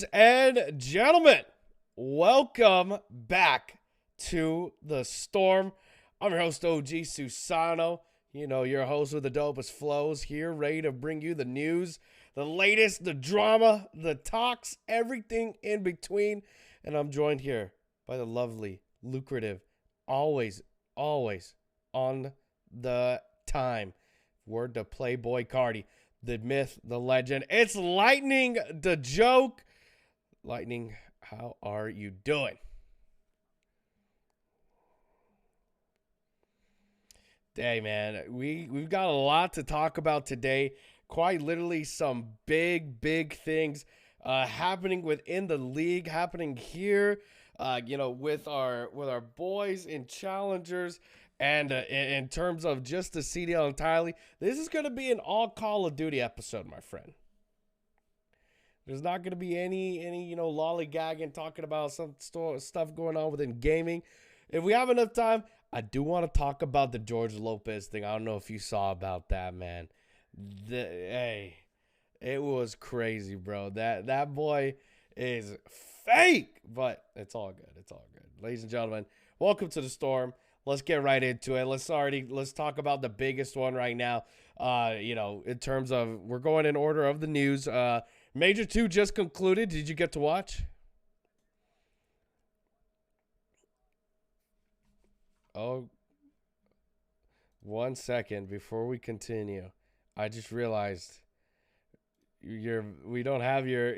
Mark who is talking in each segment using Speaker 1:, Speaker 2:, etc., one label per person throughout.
Speaker 1: Ladies and gentlemen, welcome back to the Storm. I'm your host, OG Susano. You know, your host with the dopest flows here, ready to bring you the news, the latest, the drama, the talks, everything in between. And I'm joined here by the lovely, lucrative, always on the time. Word to Playboy Cardi, the myth, the legend. It's LightningdaJoke. Lightning, how are you doing? Hey, man, we've got a lot to talk about today. Quite literally some big things happening within the league, happening here, with our boys in challengers. And in terms of just the CDL entirely, this is going to be an all Call of Duty episode, my friend. There's not going to be any lollygagging, talking about some stuff going on within gaming. If we have enough time, I do want to talk about the George Lopez thing. I don't know if you saw about that, man. Hey, it was crazy, bro. That boy is fake, but it's all good. It's all good. Ladies and gentlemen, welcome to the Storm. Let's get right into it. Let's talk about the biggest one right now. In terms of, we're going in order of the news. Major 2 just concluded. Did you get to watch? Oh, 1 second before we continue. I just realized we don't have your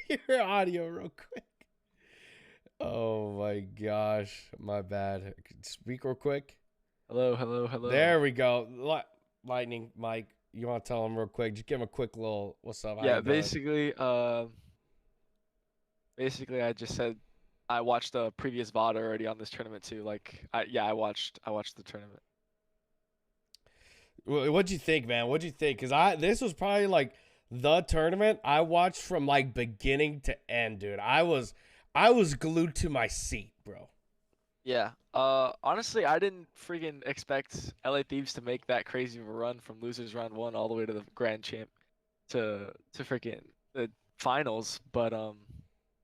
Speaker 1: your audio real quick. Oh my gosh, my bad. Speak real quick.
Speaker 2: Hello.
Speaker 1: There we go. Lightning, Mike, you want to tell him real quick? Just give him a quick little what's up. How
Speaker 2: Yeah,
Speaker 1: you doing?
Speaker 2: basically, I just said I watched the previous VOD already on this tournament too. I watched the tournament.
Speaker 1: What'd you think, man? What'd you think? Because this was probably like the tournament I watched from like beginning to end, dude. I was glued to my seat, bro.
Speaker 2: Yeah. Honestly, I didn't freaking expect LA Thieves to make that crazy of a run from losers round 1 all the way to the grand champ to freaking the finals, but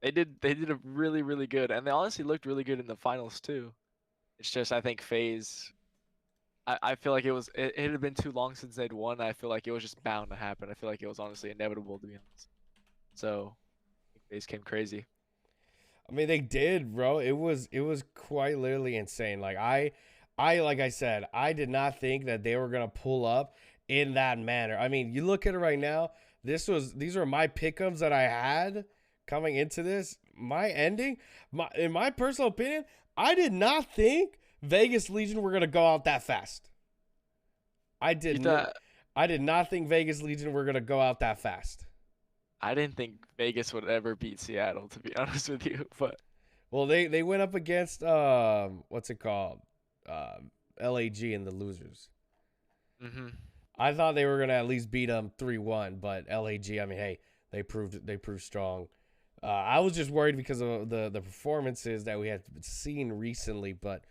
Speaker 2: they did a really good, and they honestly looked really good in the finals too. It's just I think FaZe. I feel like it had been too long since they'd won. I feel like it was just bound to happen. I feel like it was honestly inevitable, to be honest. So I think FaZe came crazy.
Speaker 1: I mean, they did, bro. It was quite literally insane. Like I said, I did not think that they were gonna pull up in that manner. I mean, you look at it right now. These are my pick'ems that I had coming into this. My ending, in my personal opinion, I did not think Vegas Legion were gonna go out that fast. I
Speaker 2: You
Speaker 1: did not.
Speaker 2: thought
Speaker 1: I did not think Vegas Legion were gonna go out that fast.
Speaker 2: I didn't think Vegas would ever beat Seattle, to be honest with you, but
Speaker 1: Well, they went up against what's it called, LAG in the losers.
Speaker 2: hmm
Speaker 1: I thought they were gonna at least beat them 3-1, but LAG. I mean, hey, they proved strong. I was just worried because of the performances that we had seen recently, but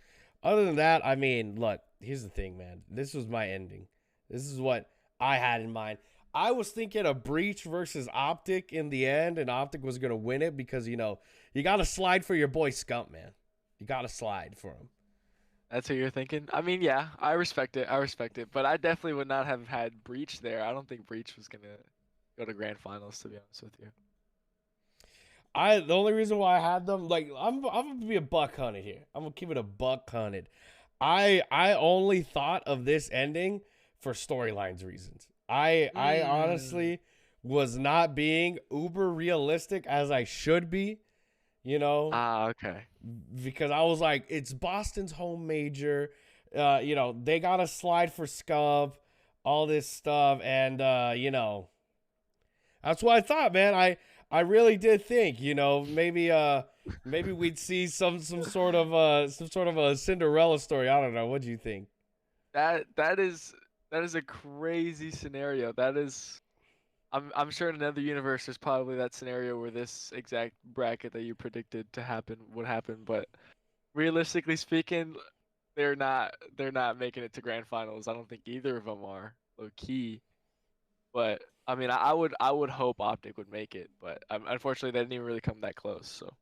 Speaker 1: other than that, I mean, look, here's the thing, man. This was my ending. This is what I had in mind. I was thinking a Breach versus Optic in the end, and Optic was gonna win it because you gotta slide for your boy Scump, man. You gotta slide for him.
Speaker 2: that's what you're thinking. I mean, yeah, I respect it. I respect it, but I definitely would not have had Breach there. I don't think Breach was gonna go to grand finals, to be honest with you.
Speaker 1: The only reason why I had them, like, I'm gonna be a buck hunted here. I'm gonna keep it a buck hunted. I only thought of this ending for storylines reasons. I
Speaker 2: Mm.
Speaker 1: honestly was not being uber realistic as I should be, you know,
Speaker 2: Ah, okay.
Speaker 1: because I was like, it's Boston's home major. They gotta slide for Scub, all this stuff, and that's what I thought, man. I really did think, maybe we'd see some sort of a Cinderella story. I don't know. What do you think?
Speaker 2: That is a crazy scenario. That is I'm sure in another universe there's probably that scenario where this exact bracket that you predicted to happen would happen, but realistically speaking, they're not making it to grand finals. I don't think either of them are low key, but I mean, I would hope Optic would make it, but unfortunately they didn't even really come that close. So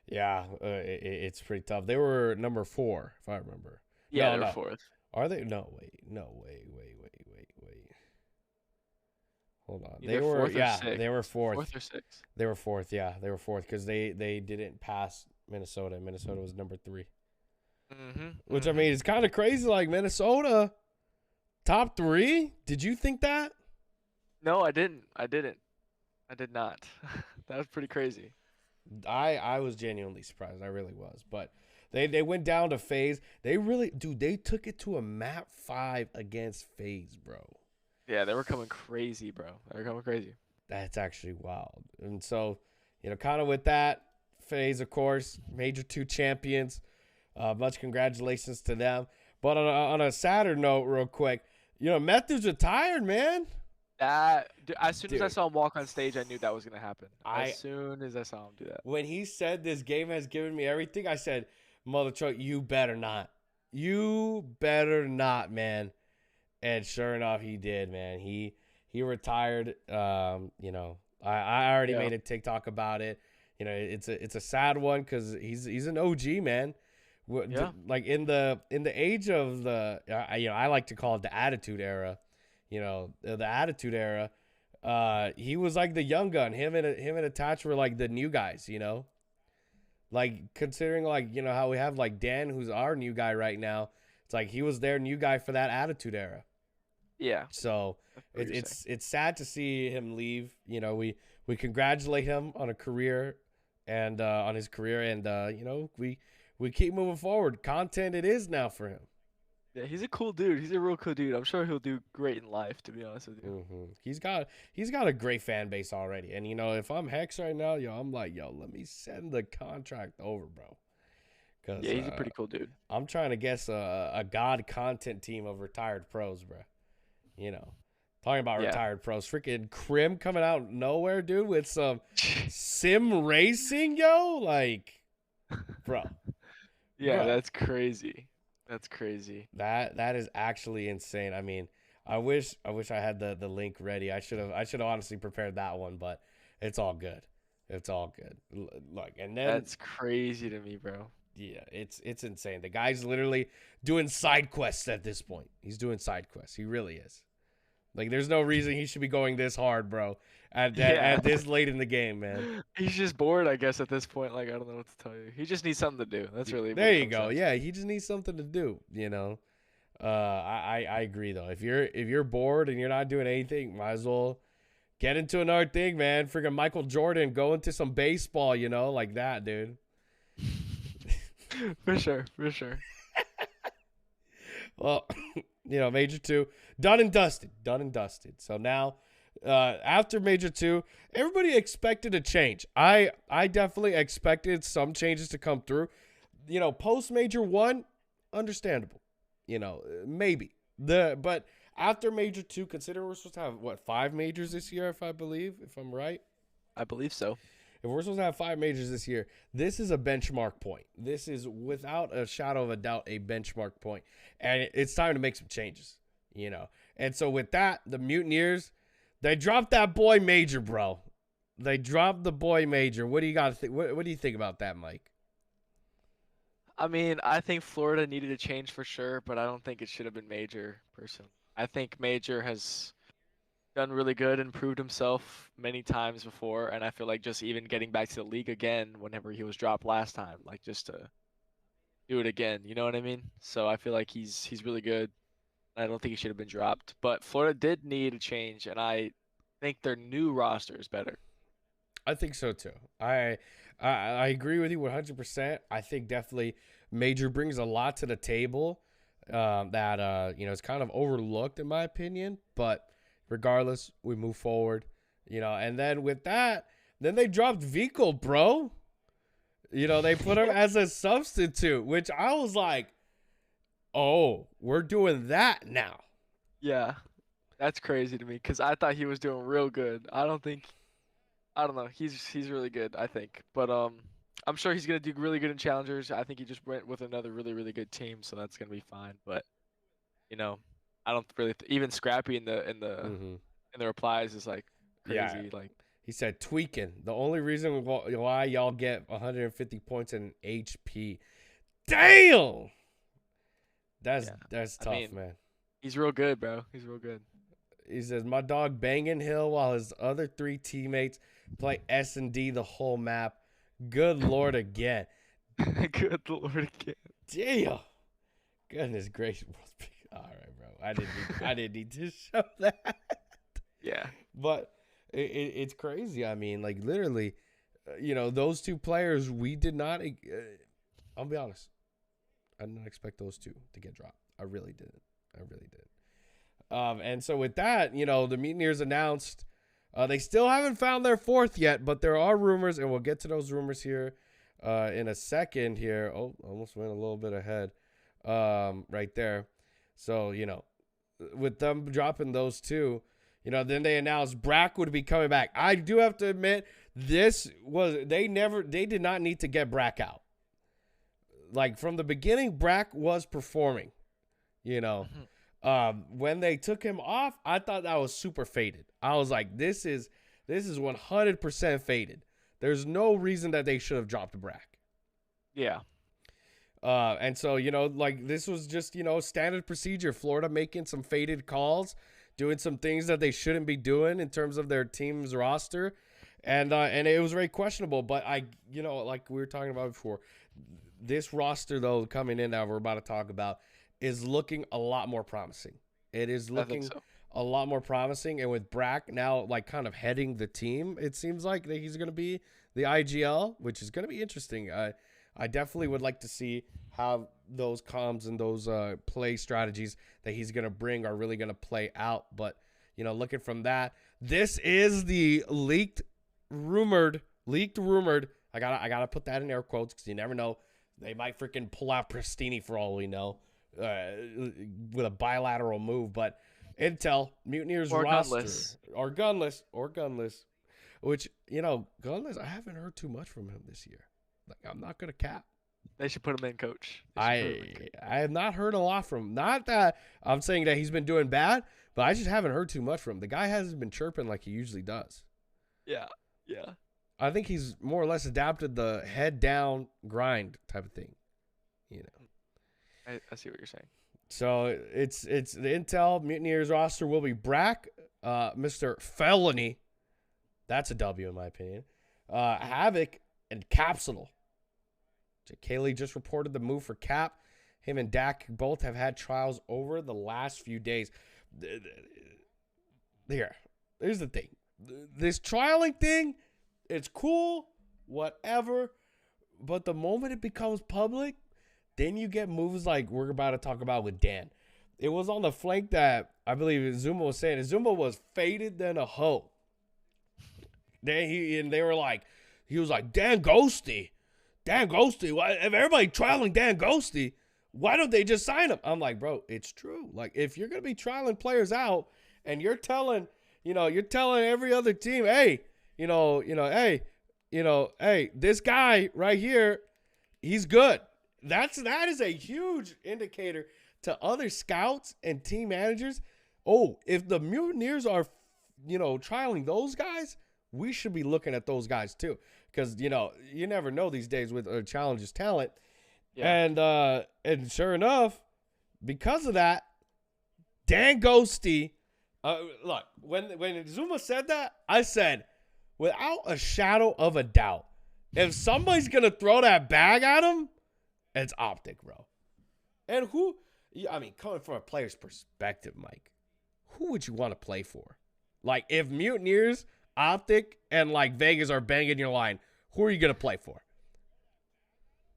Speaker 1: Yeah, it's pretty tough. They were number 4, if I remember.
Speaker 2: yeah,
Speaker 1: No,
Speaker 2: they were
Speaker 1: no.
Speaker 2: fourth.
Speaker 1: Are they? No, wait. No, wait. Hold on. They
Speaker 2: Either
Speaker 1: were,
Speaker 2: fourth or
Speaker 1: yeah, they
Speaker 2: sixth.
Speaker 1: were fourth.
Speaker 2: Fourth or sixth.
Speaker 1: They were fourth, yeah. They were fourth because they didn't pass Minnesota. Minnesota was number 3. Which, I mean, it's kind of crazy. Like, Minnesota, top 3? Did you think that?
Speaker 2: No, I didn't. I did not. That was pretty crazy.
Speaker 1: I was genuinely surprised. I really was. But they went down to FaZe. They really, dude, they took it to a map 5 against FaZe, bro.
Speaker 2: Yeah, they were coming crazy, bro. They were coming crazy.
Speaker 1: That's actually wild. And so, kind of with that, FaZe, of course, Major 2 champions. Much congratulations to them. But on a sadder note, real quick, Method's retired, man.
Speaker 2: As soon as I
Speaker 1: Dude.
Speaker 2: saw him walk on stage, I knew that was gonna happen.
Speaker 1: I-
Speaker 2: As soon as I saw him do that.
Speaker 1: When he said this game has given me everything, I said, mother truck, you better not. You better not, man. And sure enough, he did, man. He retired. I already
Speaker 2: Yeah.
Speaker 1: made a TikTok about it. It's a sad one because he's an OG, man.
Speaker 2: Yeah.
Speaker 1: Like in the age of the I like to call it the Attitude Era. The Attitude Era. He was like the young gun. Him and Attach were like the new guys. Like considering like how we have like Dan, who's our new guy right now. It's like he was their new guy for that Attitude Era.
Speaker 2: Yeah.
Speaker 1: So it's sad to see him leave. We congratulate him on a career and on his career, and we keep moving forward. Content it is now for him.
Speaker 2: Yeah, he's a cool dude. He's a real cool dude. I'm sure he'll do great in life, to be honest with you.
Speaker 1: He's got a great fan base already, and if I'm Hex right now, I'm like, let me send the contract over, bro.
Speaker 2: Yeah, he's a pretty cool dude.
Speaker 1: I'm trying to guess a god content team of retired pros, bro. Talking about retired pros. Freaking Crim coming out of nowhere, dude, with some sim racing, yo. Like, bro.
Speaker 2: Yeah,
Speaker 1: Bro.
Speaker 2: that's crazy. That's crazy.
Speaker 1: That is actually insane. I mean, I wish I had the link ready. I should have honestly prepared that one, but it's all good. It's all good. Like, and then
Speaker 2: That's crazy to me, bro.
Speaker 1: Yeah, it's insane. The guy's literally doing side quests at this point. He's doing side quests. He really is. Like, there's no reason he should be going this hard, bro, at this late in the game, man.
Speaker 2: He's just bored, I guess, at this point. Like, I don't know what to tell you. He just needs something to do. That's really what
Speaker 1: There
Speaker 2: it
Speaker 1: you
Speaker 2: comes
Speaker 1: go.
Speaker 2: down to.
Speaker 1: Yeah, he just needs something to do, I agree though. If you're bored and you're not doing anything, might as well get into another thing, man. Freaking Michael Jordan, go into some baseball, like that, dude.
Speaker 2: For sure.
Speaker 1: Well, Major 2, done and dusted. So now, after Major 2, everybody expected a change. I definitely expected some changes to come through. Post Major 1, understandable. Maybe. But after Major 2, consider we're supposed to have, 5 majors this year, if I'm right?
Speaker 2: I believe so.
Speaker 1: If we're supposed to have 5 majors this year, this is a benchmark point. This is, without a shadow of a doubt, a benchmark point. And it's time to make some changes, And so with that, the Mutineers, they dropped that boy Major, bro. They dropped the boy Major. What do you got to think? What do you think about that, Mike?
Speaker 2: I mean, I think Florida needed a change for sure, but I don't think it should have been Major, personally. I think Major has done really good and proved himself many times before, and I feel like just even getting back to the league again whenever he was dropped last time, like just to do it again, you know what I mean? So I feel like he's really good. I don't think he should have been dropped, but Florida did need a change, and I think their new roster is better.
Speaker 1: I think so too. I agree with you 100%. I think definitely Major brings a lot to the table that is kind of overlooked in my opinion, but regardless, we move forward, and then with that, then they dropped Vico, bro. They put him as a substitute, which I was like, oh, we're doing that now.
Speaker 2: Yeah, that's crazy to me because I thought he was doing real good. I don't know. He's really good, I think. But I'm sure he's gonna do really good in challengers. I think he just went with another really, really good team, so that's gonna be fine. But I don't really even Scrappy in the in the replies is like
Speaker 1: Yeah.
Speaker 2: crazy. Like,
Speaker 1: He said tweaking. The only reason why y'all get 150 points in HP. Damn.
Speaker 2: yeah,
Speaker 1: That's
Speaker 2: I
Speaker 1: tough,
Speaker 2: mean,
Speaker 1: man.
Speaker 2: he's real good, bro. He's real good.
Speaker 1: He says my dog banging Hill while his other 3 teammates play S&D the whole map. Good lord again.
Speaker 2: Good lord, again.
Speaker 1: Damn. Goodness gracious. All right, bro. I didn't need to show that.
Speaker 2: Yeah.
Speaker 1: But it's crazy. I mean, like literally, those 2 players we did not. I'll be honest. I did not expect those 2 to get dropped. I really didn't. I really did. And so with that, the Mutineers announced they still haven't found their 4th yet, but there are rumors, and we'll get to those rumors here in a second. Here, almost went a little bit ahead, right there. So with them dropping those 2. Then they announced Brack would be coming back. I do have to admit, they did not need to get Brack out. Like from the beginning, Brack was performing. When they took him off, I thought that was super faded. I was like, this is 100% faded. There's no reason that they should have dropped Brack.
Speaker 2: Yeah.
Speaker 1: And so, like this was just, standard procedure. Florida making some faded calls, doing some things that they shouldn't be doing in terms of their team's roster. And it was very questionable. But like we were talking about before, this roster, though, coming in that we're about to talk about is looking a lot more promising. It is looking a lot more promising. And with Brack now, like kind of heading the team, it seems like that he's going to be the IGL, which is going to be interesting. I definitely would like to see how those comms and those play strategies that he's going to bring are really going to play out. But, looking from that, this is the leaked, rumored. I gotta put that in air quotes because you never know. They might freaking pull out Pristini for all we know with a bilateral move. But intel, Mutineers
Speaker 2: Or
Speaker 1: roster.
Speaker 2: gunless.
Speaker 1: Or gunless. Which, gunless, I haven't heard too much from him this year. Like, I'm not going to cap.
Speaker 2: They should put him in, coach.
Speaker 1: I have not heard a lot from him. Not that I'm saying that he's been doing bad, but I just haven't heard too much from him. The guy hasn't been chirping like he usually does.
Speaker 2: Yeah.
Speaker 1: I think he's more or less adapted the head down grind type of thing.
Speaker 2: I see what you're saying.
Speaker 1: So it's the intel Mutineers roster will be Brack, Mr. Felony. That's a W in my opinion. Havoc and Capsule. Kaylee just reported the move for Cap. Him and Dak both have had trials over the last few days. Here's the thing. This trialing thing, it's cool, whatever. But the moment it becomes public, then you get moves like we're about to talk about with Dan. It was on the flank that I believe Zuma was saying. Zuma was faded than a hoe. He was like, DanGhosty. If everybody trialing DanGhosty, why don't they just sign him? I'm like, bro, it's true. Like, if you're gonna be trialing players out and you're telling every other team, hey, this guy right here, he's good. That is a huge indicator to other scouts and team managers. Oh, if the Mutineers are, trialing those guys, we should be looking at those guys too. Because, you never know these days with Challenger's talent. Yeah. And sure enough, because of that, DanGhosty, look, when Zuma said that, I said, without a shadow of a doubt, if somebody's going to throw that bag at him, it's OpTic, bro. And coming from a player's perspective, Mike, who would you want to play for? Like, if Mutineers, OpTic, and, like, Vegas are banging your line, who are you going to play for?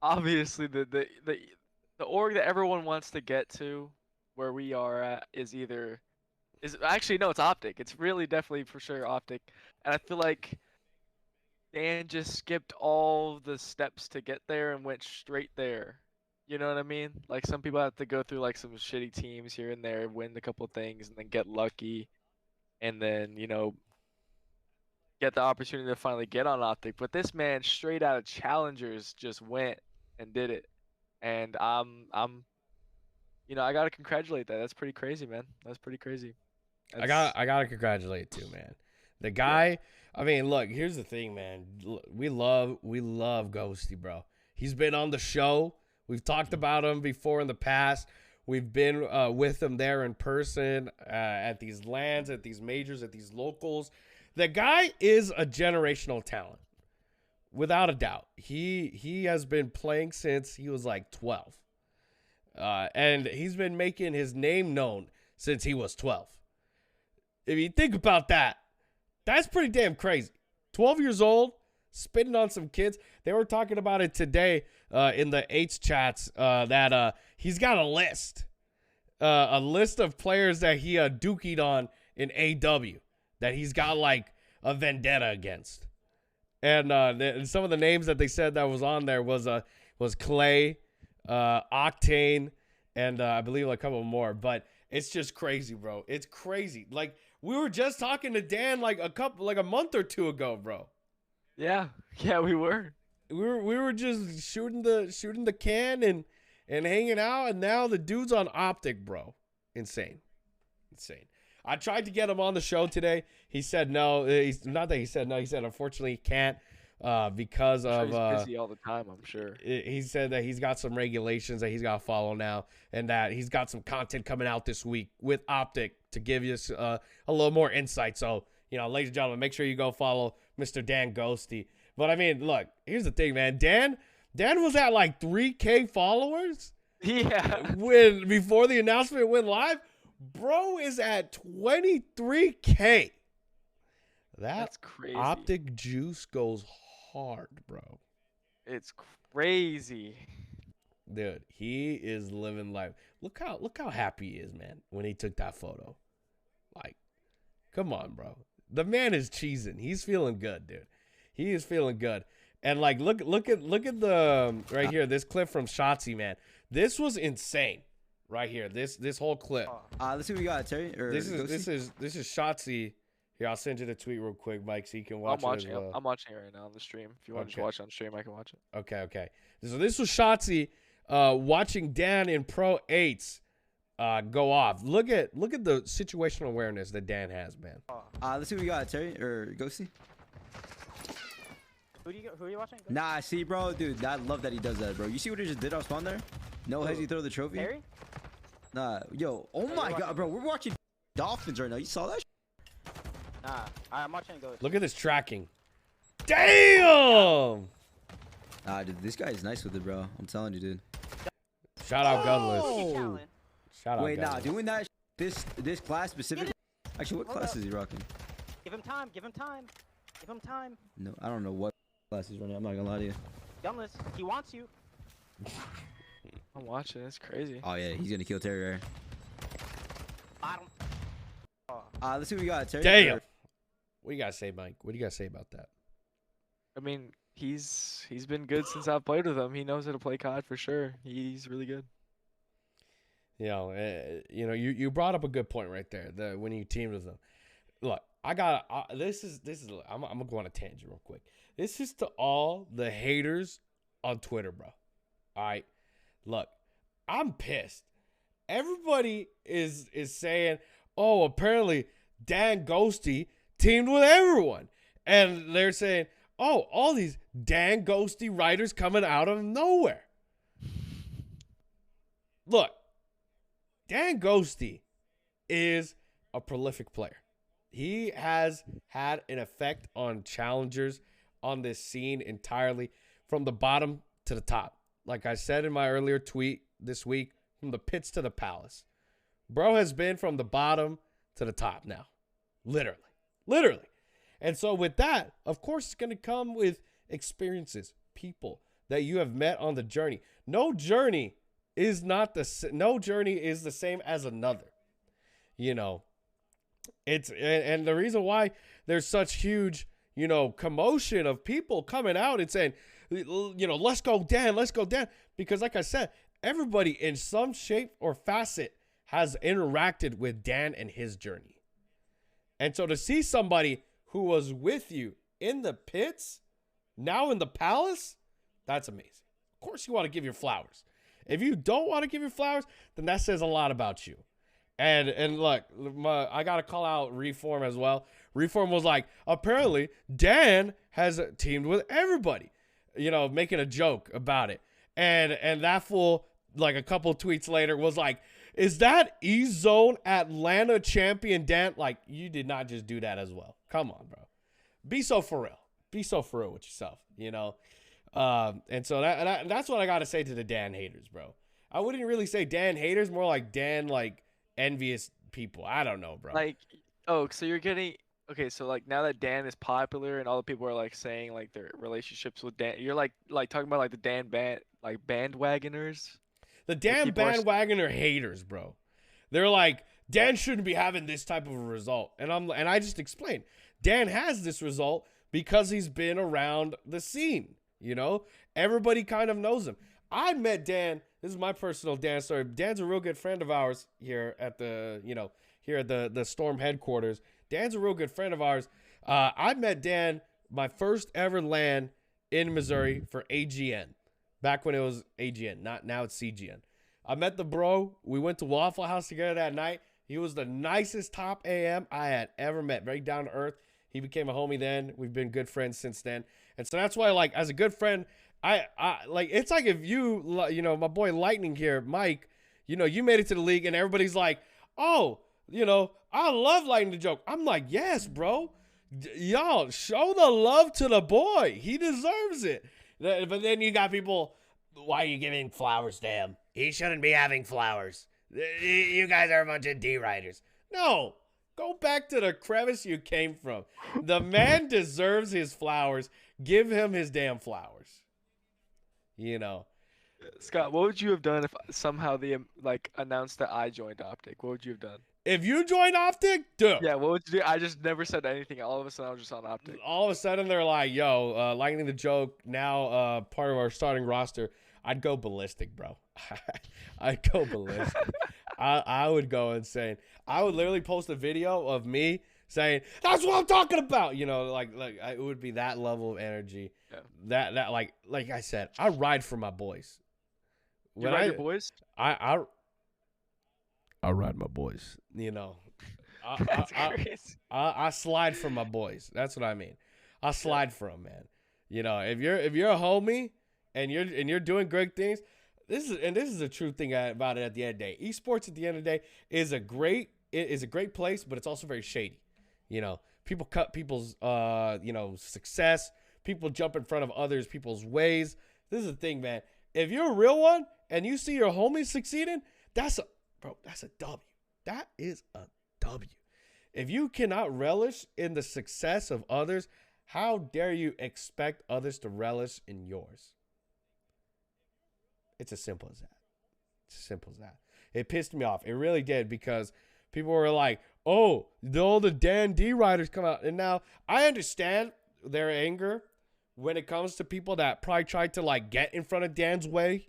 Speaker 2: Obviously, the org that everyone wants to get to where we are at is actually, no, it's OpTic. It's really definitely for sure OpTic. And I feel like Dan just skipped all the steps to get there and went straight there. You know what I mean? Like, some people have to go through like some shitty teams here and there, win a couple things, and then get lucky, and then get the opportunity to finally get on OpTic. But this man, straight out of Challengers, just went and did it, and I gotta congratulate that. That's pretty crazy, man. That's pretty crazy.
Speaker 1: I gotta congratulate too, man. The guy. I mean, look. Here's the thing, man. We love Ghosty, bro. He's been on the show. We've talked about him before in the past. We've been with him there in person at these lands, at these majors, at these locals. The guy is a generational talent, without a doubt. He has been playing since he was like 12, and he's been making his name known since he was 12. If you think about that, that's pretty damn crazy. 12 years old, spitting on some kids. They were talking about it today in the H chats that he's got a list of players that he dookied on in AW that he's got like a vendetta against. And some of the names that they said that was on there was Clay, Octane, and I believe like a couple more. But it's just crazy, bro. It's crazy. Like we were just talking to Dan like a month or two ago, bro.
Speaker 2: Yeah, we were.
Speaker 1: We were just shooting the can and hanging out, and now the dude's on OpTic, bro. Insane. I tried to get him on the show today. He said no. He's not that he said no. He said unfortunately he can't because of
Speaker 2: he's busy all the time, I'm sure.
Speaker 1: He said that he's got some regulations that he's got to follow now, and that he's got some content coming out this week with OpTic to give you a little more insight. So, ladies and gentlemen, make sure you go follow Mr. DanGhosty. But I mean, look, here's the thing, man. Dan was at like 3K followers.
Speaker 2: Yeah.
Speaker 1: Before the announcement went live, bro is at 23K. That's crazy. OpTic juice goes hard, bro.
Speaker 2: It's crazy.
Speaker 1: Dude, he is living life. Look how happy he is, man, when he took that photo. Like, come on, bro. The man is cheesing. He's feeling good, dude. He is feeling good. And like look at the right here, this clip from Shotzi, man. This was insane. Right here. This whole clip.
Speaker 3: Let's see what we got, Terry.
Speaker 1: This is Shotzi. Here, I'll send you the tweet real quick, Mike, so you can watch it as well.
Speaker 2: I'm watching it right now on the stream. If you want to just watch it on stream, I can watch it.
Speaker 1: Okay. So this was Shotzi watching Dan in Pro 8s go off. Look at the situational awareness that Dan has, man.
Speaker 3: Let's see what we got, Terry or Ghosty.
Speaker 4: Who are you watching?
Speaker 3: Nah, see, bro, dude, I love that he does that, bro. You see what he just did off spawn there? No hezzy throw the trophy.
Speaker 4: Harry?
Speaker 3: Nah, yo, oh my god, bro, we're watching Dolphins right now. You saw that?
Speaker 4: Nah, I'm watching Ghost.
Speaker 1: Look at this tracking. Damn!
Speaker 3: Dude, this guy is nice with it, bro. I'm telling you, dude.
Speaker 1: Shout out Gunless.
Speaker 4: Oh.
Speaker 1: Shout out.
Speaker 3: Wait,
Speaker 1: Gunless.
Speaker 3: nah, doing that this class specifically. Actually, what class is he rocking?
Speaker 4: Give him time. Give him time.
Speaker 3: No, I don't know what class he's running. I'm not gonna lie to you.
Speaker 4: Gunless, he wants you.
Speaker 2: I'm watching. It's crazy.
Speaker 3: Oh yeah, he's gonna kill Terry right?
Speaker 4: Bottom.
Speaker 3: Let's see what we got, Terry.
Speaker 1: Damn. What do you gotta say, Mike? What do you gotta say about that?
Speaker 2: I mean, he's been good since I've played with him. He knows how to play COD for sure. He's really good.
Speaker 1: You brought up a good point right there. When you teamed with him. Look, I got this is I'm gonna go on a tangent real quick. This is to all the haters on Twitter, bro. All right, look, I'm pissed. Everybody is saying, oh, apparently DanGhosty teamed with everyone, and they're saying, oh, all these DanGhosty writers coming out of nowhere. Look, DanGhosty is a prolific player. He has had an effect on challengers on this scene entirely from the bottom to the top. Like I said in my earlier tweet this week, from the pits to the palace. Bro has been from the bottom to the top now. Literally. And so with that, of course, it's going to come with experiences, people that you have met on the journey. No journey is the same as another. And the reason why there's such huge, commotion of people coming out and saying, let's go Dan, because like I said, everybody in some shape or facet has interacted with Dan and his journey. And so to see somebody who was with you in the pits, now in the palace, that's amazing. Of course you want to give your flowers. If you don't want to give your flowers, then that says a lot about you. And look, I gotta call out Reform as well. Reform was like, apparently Dan has teamed with everybody, making a joke about it. And that fool, like a couple tweets later, was like, is that E-Zone Atlanta champion Dan? Like, you did not just do that as well. Come on, bro. Be so for real. Be so for real with yourself, And so that's what I gotta say to the Dan haters, bro. I wouldn't really say Dan haters, more like Dan, like, envious people. I don't know, bro.
Speaker 2: Like, oh, so you're getting okay. So like now that Dan is popular and all the people are like saying like their relationships with Dan, you're like talking about like the Dan bandwagoners.
Speaker 1: The Dan
Speaker 2: people are
Speaker 1: bandwagoner haters, bro. They're like, Dan shouldn't be having this type of a result. And I just explained. Dan has this result because he's been around the scene, Everybody kind of knows him. I met Dan. This is my personal Dan story. Dan's a real good friend of ours here at the, here at the Storm headquarters. Dan's a real good friend of ours. I met Dan my first ever LAN in Missouri for AGN. Back when it was AGN, now it's CGN. I met the bro. We went to Waffle House together that night. He was the nicest top AM I had ever met. Very down to earth. He became a homie then. We've been good friends since then. And so that's why, like, as a good friend, I like, it's like if you, my boy Lightning here, Mike, you made it to the league and everybody's like, oh, I love LightningdaJoke. I'm like, yes, bro. Y'all, show the love to the boy. He deserves it. But then you got people, why are you giving flowers to him? He shouldn't be having flowers. You guys are a bunch of D-riders. No, go back to the crevice you came from. The man deserves his flowers. Give him his damn flowers.
Speaker 2: Scott, what would you have done if somehow they announced that I joined OpTic? What would you have done?
Speaker 1: If you joined OpTic, dude.
Speaker 2: Yeah, what would you do? I just never said anything. All of a sudden, I was just on OpTic.
Speaker 1: All of a sudden, they're like, yo, LightningdaJoke, now part of our starting roster. I'd go ballistic, bro. I'd go ballistic. I would go insane. I would literally post a video of me saying, that's what I'm talking about. It would be that level of energy. Yeah. That like I said, I ride for my boys.
Speaker 2: You ride your boys?
Speaker 1: I ride my boys.
Speaker 2: That's crazy.
Speaker 1: I slide for my boys. That's what I mean. I slide for them, man. If you're a homie and you're doing great things, this is a true thing about it. At the end of the day, esports at the end of the day is a great place, but it's also very shady. People cut people's success. People jump in front of others people's ways. This is the thing, man. If you're a real one and you see your homies succeeding, that's a W. That is a W. If you cannot relish in the success of others, how dare you expect others to relish in yours? It's as simple as that. It's as simple as that. It pissed me off. It really did, because people were like, oh, all the Dan D riders come out. And now I understand their anger when it comes to people that probably tried to get in front of Dan's way,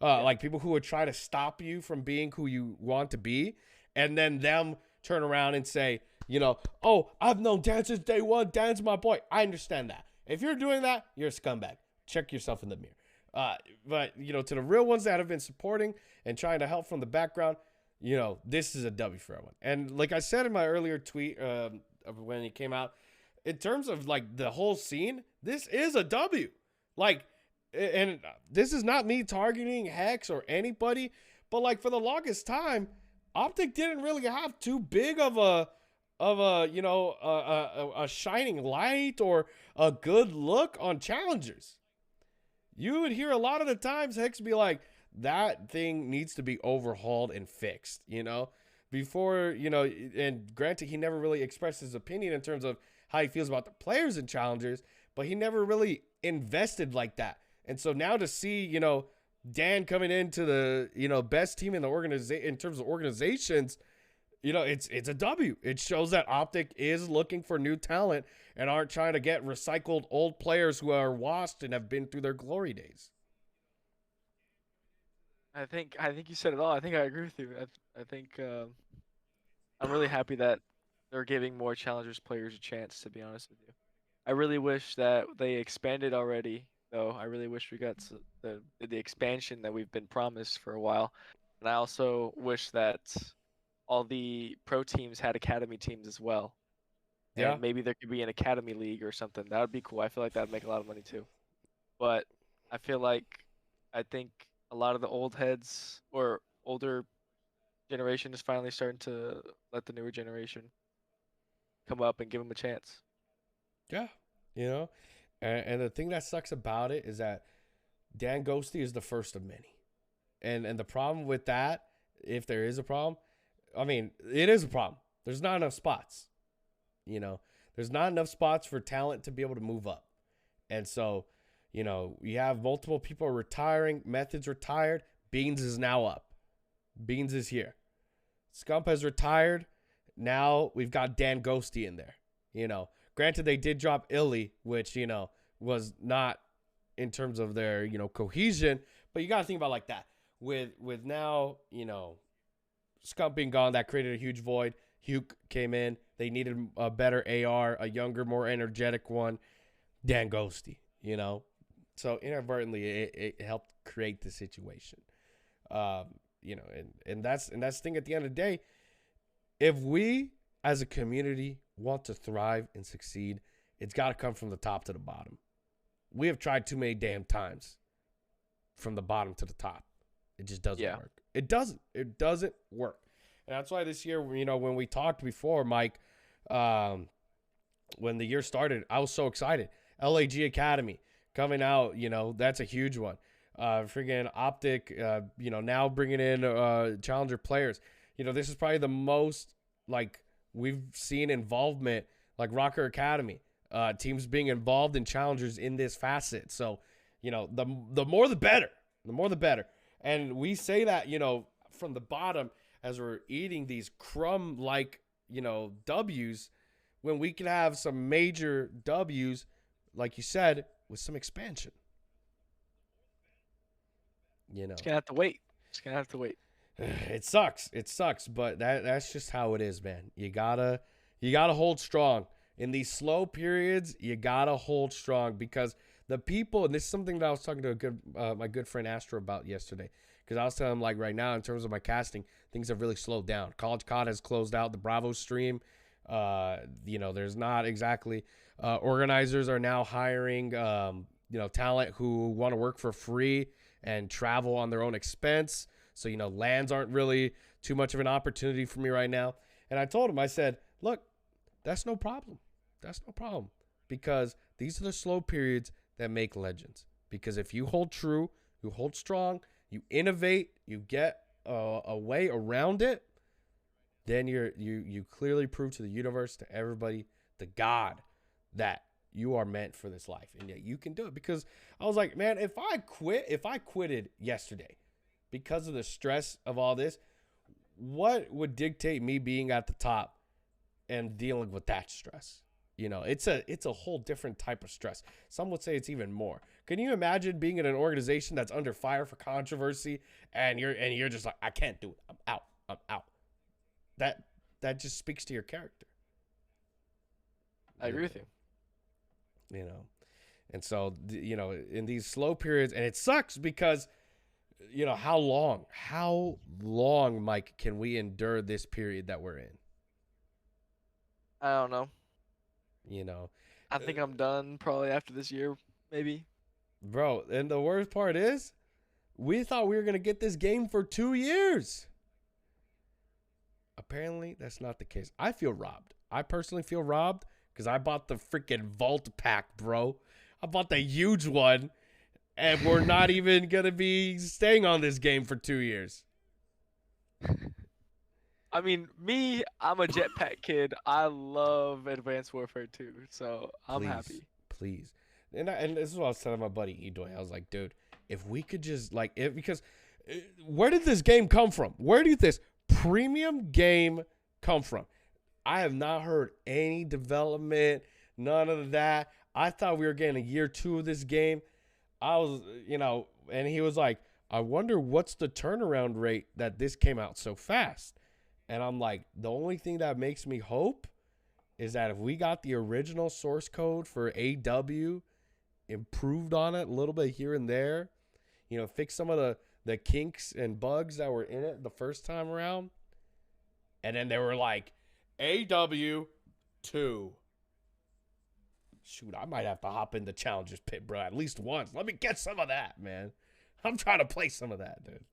Speaker 1: like people who would try to stop you from being who you want to be, and then them turn around and say, oh, I've known Dan since day one. Dan's my boy. I understand that. If you're doing that, you're a scumbag. Check yourself in the mirror. But to the real ones that have been supporting and trying to help from the background, this is a W for everyone. And like I said in my earlier tweet of when it came out, in terms of the whole scene, this is a W. And this is not me targeting Hex or anybody, but for the longest time, OpTic didn't really have too big of a shining light or a good look on challengers. You would hear a lot of the times Hex be like, that thing needs to be overhauled and fixed, before, and granted, he never really expressed his opinion in terms of how he feels about the players and challengers, but he never really invested like that. And so now to see, Dan coming into the, best team in the organization in terms of organizations, it's a W. It shows that OpTic is looking for new talent and aren't trying to get recycled old players who are washed and have been through their glory days.
Speaker 2: I think you said it all. I think I agree with you. I think I'm really happy that they're giving more challengers players a chance, to be honest with you. I really wish that they expanded already, though. I really wish we got the expansion that we've been promised for a while. And I also wish that all the pro teams had academy teams as well.
Speaker 1: Yeah.
Speaker 2: And maybe there could be an academy league or something. That would be cool. I feel like that would make a lot of money too. But I feel like I think a lot of the old heads or older generation is finally starting to let the newer generation come up and give them a chance.
Speaker 1: Yeah, you know, and the thing that sucks about it is that DanGhosty is the first of many, and the problem with that, if there is a problem, I mean, it is a problem. There's not enough spots, you know. There's not enough spots for talent to be able to move up, and so, you know, you have multiple people retiring. Method's retired. Beans is now up. Beans is here. Scump has retired. Now we've got DanGhosty in there, you know. Granted, they did drop Illy, which, you know, was not in terms of their, you know, cohesion. But you got to think about it like that. With now, you know, Scump being gone, that created a huge void. Huke came in. They needed a better AR, a younger, more energetic one. DanGhosty, you know. So inadvertently, it helped create the situation. You know, and that's the thing at the end of the day. If we as a community want to thrive and succeed, it's got to come from the top to the bottom. We have tried too many damn times from the bottom to the top. It just doesn't work. It doesn't work. And that's why this year, you know, when we talked before, Mike, when the year started, I was so excited. LAG Academy coming out, you know, that's a huge one. Freaking Optic, you know, now bringing in challenger players. You know, this is probably the most, like, we've seen involvement, like Rocker Academy, teams being involved in challengers in this facet. So, you know, the more the better. The more the better. And we say that, you know, from the bottom as we're eating these crumb-like, you know, W's, when we can have some major W's, like you said, with some expansion. You know,
Speaker 2: It's gonna have to wait. It's gonna have to wait.
Speaker 1: It sucks, but that's just how it is, man. You gotta hold strong in these slow periods. You gotta hold strong because the people, and this is something that I was talking to my good friend Astro about yesterday. Because I was telling him, like, right now in terms of my casting, things have really slowed down. College COD has closed out the Bravo stream. You know, there's not exactly organizers are now hiring you know, talent who want to work for free and travel on their own expense. So, you know, lands aren't really too much of an opportunity for me right now. And I told him, I said, look, that's no problem. That's no problem. Because these are the slow periods that make legends. Because if you hold true, you hold strong, you innovate, you get a way around it, then you clearly prove to the universe, to everybody, to God, that you are meant for this life. And yet you can do it. Because I was like, man, if I quitted yesterday, because of the stress of all this, what would dictate me being at the top and dealing with that stress? You know, it's a whole different type of stress. Some would say it's even more. Can you imagine being in an organization that's under fire for controversy and you're just like, I can't do it. I'm out. That just speaks to your character.
Speaker 2: I agree with you.
Speaker 1: You know, and so, you know, in these slow periods, and it sucks because, you know, how long, Mike, can we endure this period that we're in?
Speaker 2: I don't know.
Speaker 1: You know,
Speaker 2: I think I'm done probably after this year, maybe.
Speaker 1: bro. And the worst part is, we thought we were going to get this game for 2 years. Apparently, that's not the case. I feel robbed. I personally feel robbed because I bought the freaking Vault pack, bro. I bought the huge one. And we're not even going to be staying on this game for 2 years.
Speaker 2: I mean, I'm a jetpack kid. I love Advanced Warfare 2, so I'm happy.
Speaker 1: Please. And this is what I was telling my buddy Edoy. I was like, dude, if we could just, like, because where did this game come from? Where did this premium game come from? I have not heard any development, none of that. I thought we were getting a year 2 of this game. I was, you know, and he was like, I wonder what's the turnaround rate that this came out so fast. And I'm like, the only thing that makes me hope is that if we got the original source code for AW, improved on it a little bit here and there, you know, fix some of the kinks and bugs that were in it the first time around, And then they were like, AW2. Shoot, I might have to hop in the Challengers pit, bro, at least once. Let me get some of that, man. I'm trying to play some of that, dude.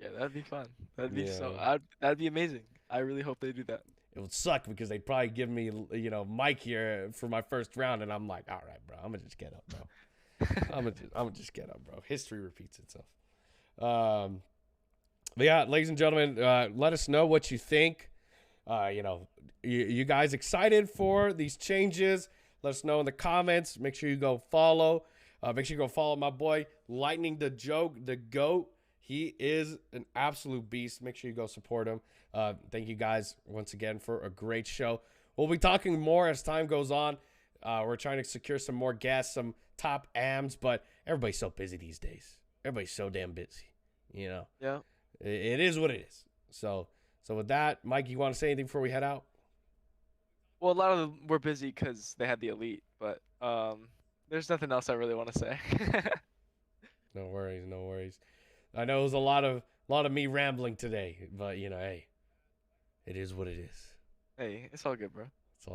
Speaker 2: Yeah, that'd be fun. That'd be
Speaker 1: Yeah.
Speaker 2: that'd be amazing. I really hope they do that.
Speaker 1: It would suck because they'd probably give me, you know, Mike here for my first round, and I'm like, all right, bro, I'm gonna just get up, bro. I'm gonna just get up, bro. History repeats itself. But yeah, ladies and gentlemen, let us know what you think. You know, you guys excited for these changes? Let us know in the comments. Make sure you go follow. Make sure you go follow my boy LightningdaJoke, the GOAT. He is an absolute beast. Make sure you go support him. Thank you guys once again for a great show. We'll be talking more as time goes on. We're trying to secure some more guests, some top AMs, but everybody's so busy these days. Everybody's so damn busy. You know.
Speaker 2: Yeah.
Speaker 1: It is what it is. So with that, Mike, you want to say anything before we head out?
Speaker 2: Well, a lot of them were busy because they had the elite, but there's nothing else I really want to say.
Speaker 1: No worries, no worries. I know it was a lot of me rambling today, but you know, hey, it is what it is.
Speaker 2: Hey, it's all good, bro.